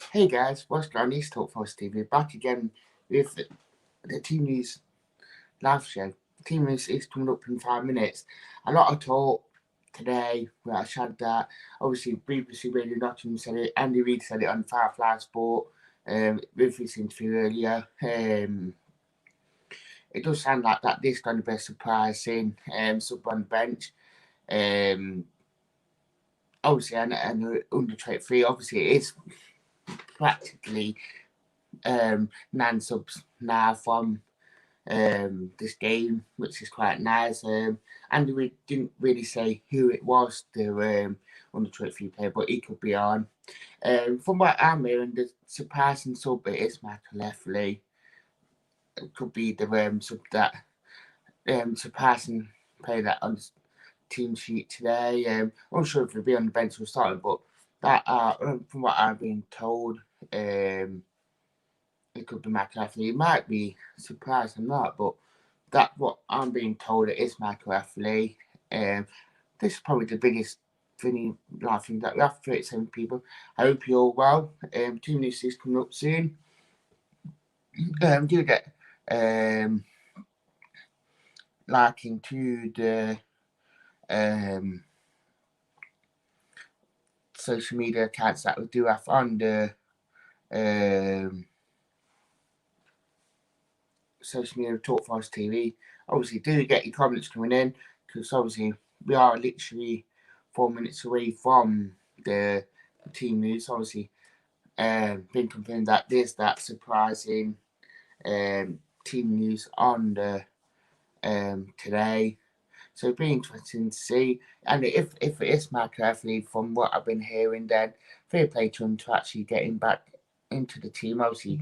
Hey guys, what's going on? It's Talk for TV back again with the Team News live show. Team News is coming up in 5 minutes. A lot of talk today where I shared that. Obviously, BBC Radio Nottingham said it, Andy Reid said it on Firefly Sport with his interview earlier. It does sound like that this going to be a surprising sub on the bench. Um, obviously, and under 23, obviously, it is practically 9 subs now from this game, which is quite nice. And we didn't really say who it was, the under 23 player, but he could be on. From what I'm hearing, the surprising sub it is Michael Leffley. It could be the sub that surprising player that on the team sheet today. I'm not sure if he'll be on the bench or starting, but that from what I've been told, it could be Michael Leffley. It might be surprised I'm not, but that's what I'm being told. It is Michael Leffley. This is probably the biggest thing laughing that we have 37 people. I hope you're all well. 2 news is coming up soon. Do get liking to the social media accounts that we do have on the social media Talk for Us TV. Obviously, do get your comments coming in because obviously we are literally 4 minutes away from the team news. Obviously, been confirmed that there's that surprising team news on the today. So it'll be interesting to see. And if it is Mark Leffley, from what I've been hearing, then fair play to him to actually getting back into the team. Obviously,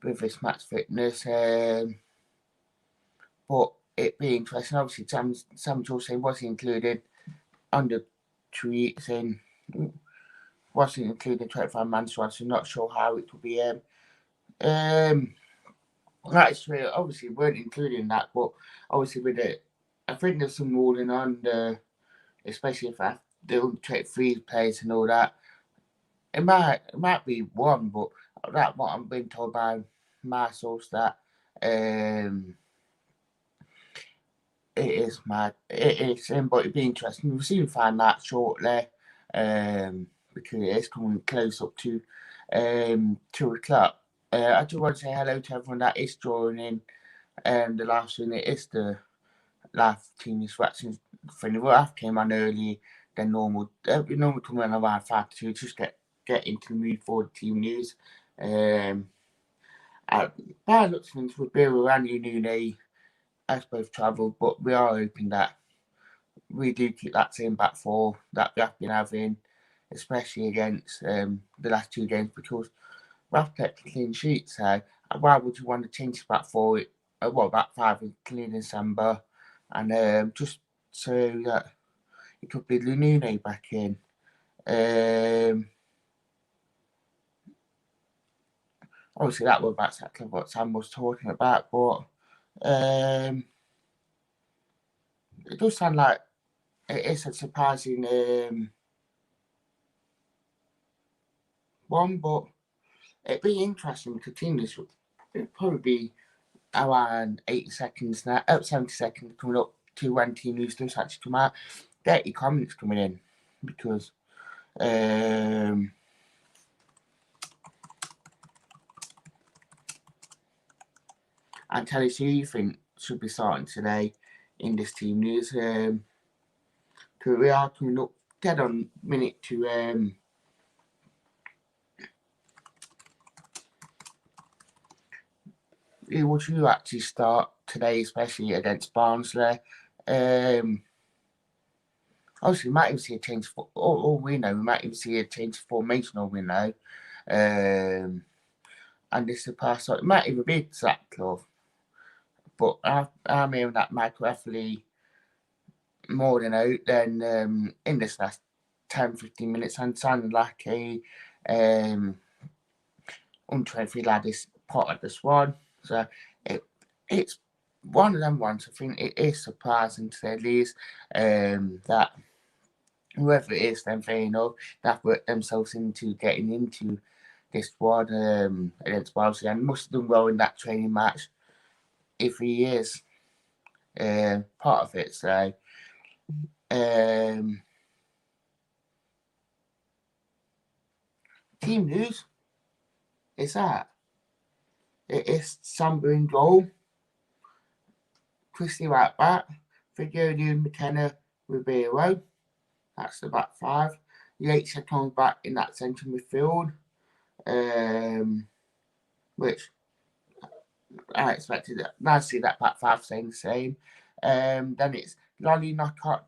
with his match fitness. But it be interesting. Obviously, Sam Jose wasn't included on the tweet saying wasn't included 25-man squad, so not sure how it will be. That's true. Obviously, weren't including that, but obviously with it, I think there's some ruling on the, especially if I do 23 players and all that. It might be one, but that's what I'm being told by my source that it is mad. It is, but it'd be interesting. We'll soon find that shortly, because it is coming close up to 2 o'clock. I just want to say hello to everyone that is joining the live stream. It is the live team distractions thing. I came on early than normal. We normally come on around 5 to 2, just get into the mood for the team news. By looks of things, we'll be around Nune as both travelled, but we are hoping that we do keep that same back four that we have been having, especially against the last 2 games, because we have kept a clean sheet. So why would you want to change the back four? Back five, including December, and just so that it could be Lunune back in. Obviously, that was exactly what Sam was talking about, but it does sound like it is a surprising one, but it'd be interesting to continue this. It'd probably be around 80 seconds now, 70 seconds coming up to when team news does actually come out. Get your comments coming in because and tell us who you think should be starting today in this team news. Because we are coming up dead on minute to who would you actually start today, especially against Barnsley? Obviously, we might even see a change for all we know. We might even see a change of formation, all we know. And this is past, so it might even be Zach Clough. But I'm hearing that Michael Leffley more than out than in this last 10-15 minutes and sounded like a un-23 lad is part of the squad. So it's one of them ones. I think it is surprising to say the least that whoever it is, then fair enough, they've worked themselves into getting into this one against Barnsley, and must have done well in that training match if he is part of it. So team news is that it is Samba in goal, Christie right back, Figueroa, McKenna, Ribeiro. That's the back five. Yates comes back in that centre midfield, which I expected. Nice to see that back five staying the same. Then it's Lolly Knockout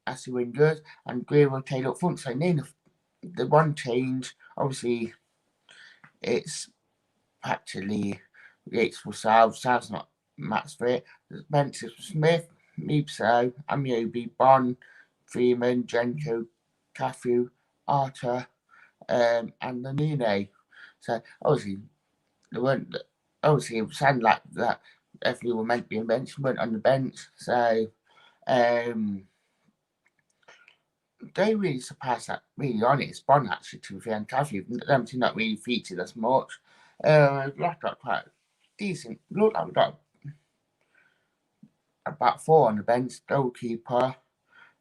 as the wingers and Guerrero Taylor up front. So the one change, obviously, it's practically Yates for South. South's not matched for it. Bench is Smith, Meepso, Amiobi, Bond, Freeman, Jenko, Cafu, Arter, and the Nune. So obviously they weren't. Obviously it sounded like that definitely were meant to be a bench, weren't on the bench. So they really surpassed that. Really honest, Bond actually to be and Cafu. Them two not really featured as much. Got quite decent. Looked like we got about 4 on the bench. Goalkeeper.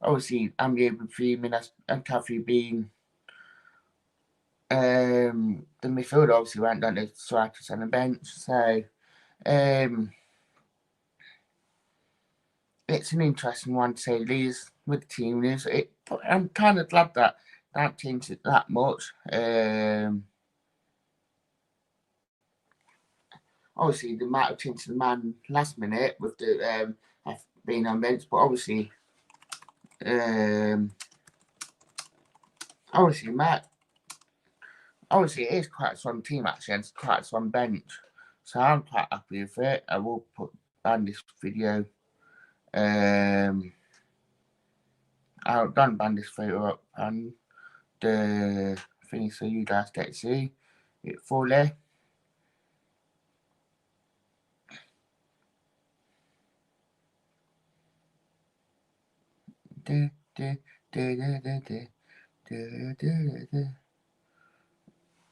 Obviously, Amiobi, Freeman, and Cafu being the midfield obviously went down to strikers on the bench, so it's an interesting one to say the least with the team news. I'm kind of glad that that changed it that much. Obviously, they might have changed the man last minute with the being on bench, but obviously obviously, it is quite a strong team actually, and it's quite a strong bench. So I'm quite happy with it. I will put on this video. I'll done band this photo up and the thing so you guys get to see it fully.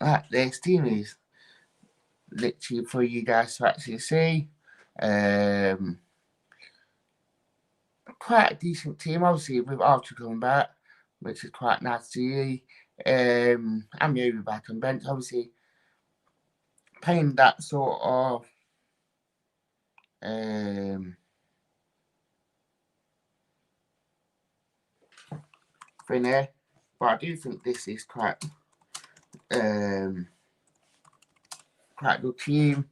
That this team is literally for you guys to actually see. Quite a decent team, obviously, with Archer coming back, which is quite nice to see. I'm maybe back on bench, obviously, playing that sort of thing here, but I do think this is quite a good team.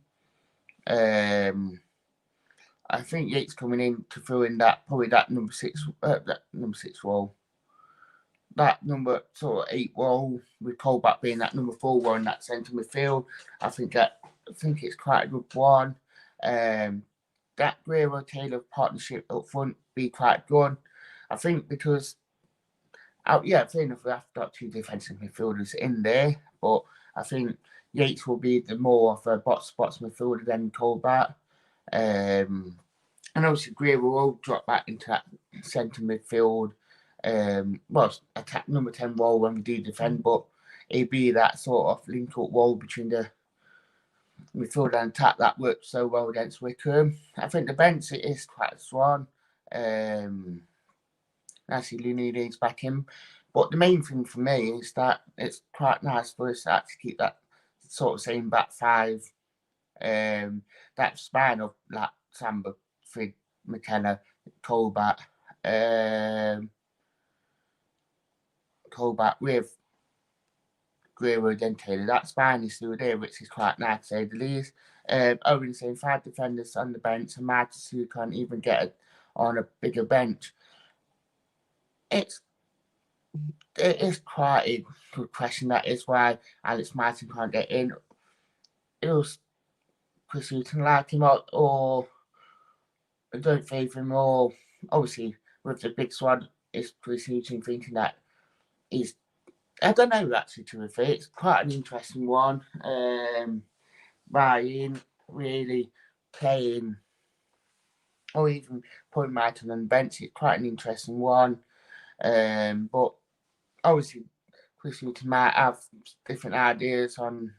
I think Yates coming in to fill in that probably that number 6 role, that number sort of 8 role with Colback being that number 4 role in that centre midfield. I think it's quite a good one. That Guerrero Taylor partnership up front be quite good. I think because fair enough, we have got 2 defensive midfielders in there, but I think Yates will be the more of a box midfielder than Colback. And obviously Greer will drop back into that centre midfield, attack number 10 role when we do defend, but it'd be that sort of link up role between the midfield and attack that worked so well against Wickham. I think the bench it is quite strong. Actually, Lunini's back in, but the main thing for me is that it's quite nice for us to actually keep that sort of same back 5. That span of like Samba, Frid, McKenna, Colback with Guerrero then Taylor. That span is still there, which is quite nice to say the least. Owen saying 5 defenders on the bench, and Marcus who can't even get on a bigger bench. It is quite a good question. That is why Alex Martin can't get in. It was Chris Hutton like him out, or I don't favour him, or obviously with the big squad, is Chris Hutton thinking that he's. I don't know actually to refer. It's quite an interesting one. Ryan really playing, or even putting Martin on the bench. It's quite an interesting one. But obviously, Chris Hughton might have different ideas on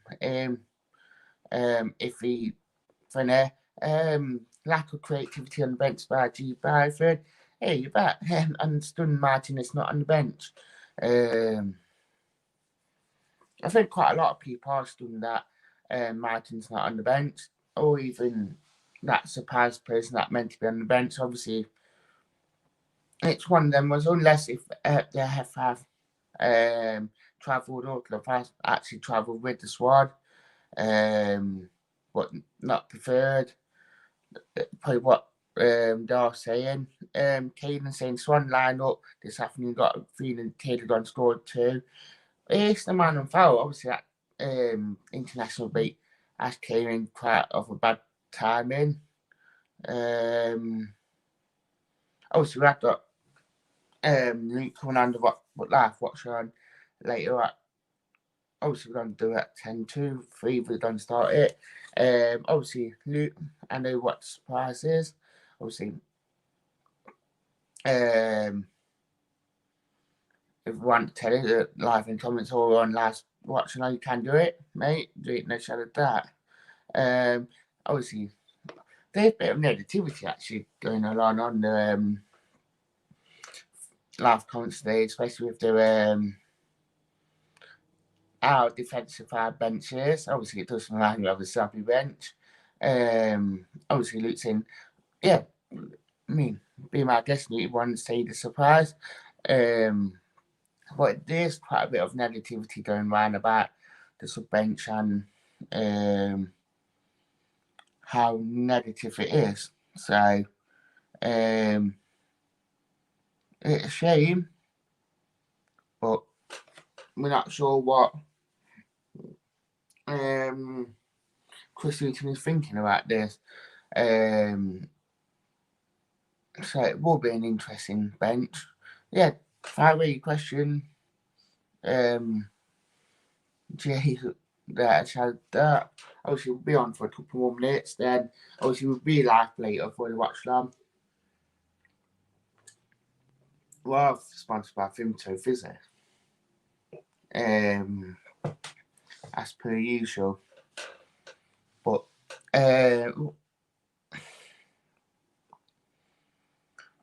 if he funny. Lack of creativity on the bench by G. Byford. Hey, you bet. And Stun Martin is not on the bench. I think quite a lot of people are stunned that Martin's not on the bench, or even that surprised person that meant to be on the bench. Obviously, it's one of them was unless if they have travelled or club has actually travelled with the squad, but not preferred. Probably what they're saying. Caden saying Swan line up this afternoon, got a feeling Taylor on scored too. It's the man on foul. Obviously, that international beat as came in quite of a bad timing. Obviously, we have got Luke coming under what live watch on later. Obviously, we're going to do it at 10-2. 3, we're going to start it. Obviously, Luke, I know what the surprise is. Obviously, if you want to tell it live in comments or on last watch, you can do it, mate. Do it, no shadow of that. Obviously, there's a bit of negativity actually going on the live comments today, especially with the our defensive five benches. Obviously, it does remind me of a Sappy bench. Obviously, Luke's in, yeah, I mean, be my guest, Luke won't say the surprise. But there's quite a bit of negativity going around about the sub bench and how negative it is. So, it's a shame, but we're not sure what Chris Hughton is thinking about this. So it will be an interesting bench. Yeah, fire away your question. Jay, that obviously we'll be on for a couple more minutes. Then obviously we'll be live later for the watch them. Well, sponsored by Finto Fizzy. As per usual. But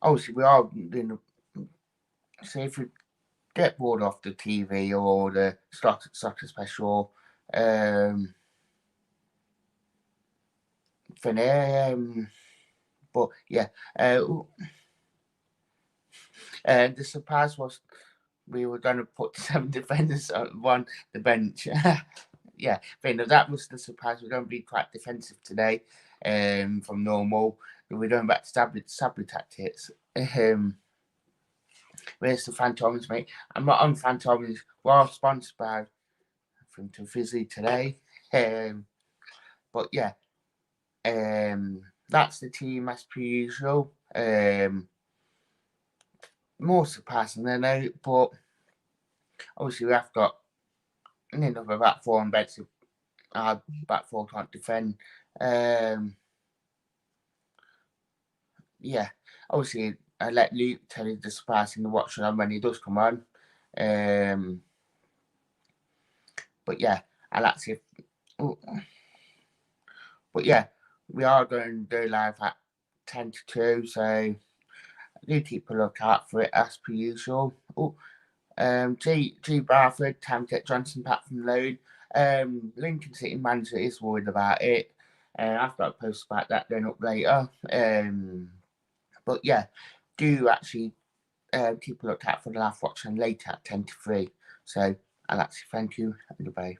obviously we are doing. So if we get bored off the TV or the soccer special, but yeah, the surprise was we were going to put 7 defenders on the bench. Yeah, that was the surprise. We're going to be quite defensive today, from normal. We're going back to Sabri tactics. Where's the Phantoms, mate? I'm not on Phantoms. We're sponsored by Finto Fizzy today. But yeah, that's the team as per usual. More surprising than out, but obviously we have got another back 4 on beds. Our back 4 can't defend. Yeah, obviously I let Luke tell you the surprise in the watch on when he does come on. But yeah, I'll actually. But yeah, we are going to go live at 10-2, so do keep a look out for it as per usual. G. Bradford, time to get Johnson back from loan. Lincoln City manager is worried about it. I've got a post about that going up later. But yeah, do actually keep a look out for the live watch and later at 10-3. So I'll actually thank you and goodbye.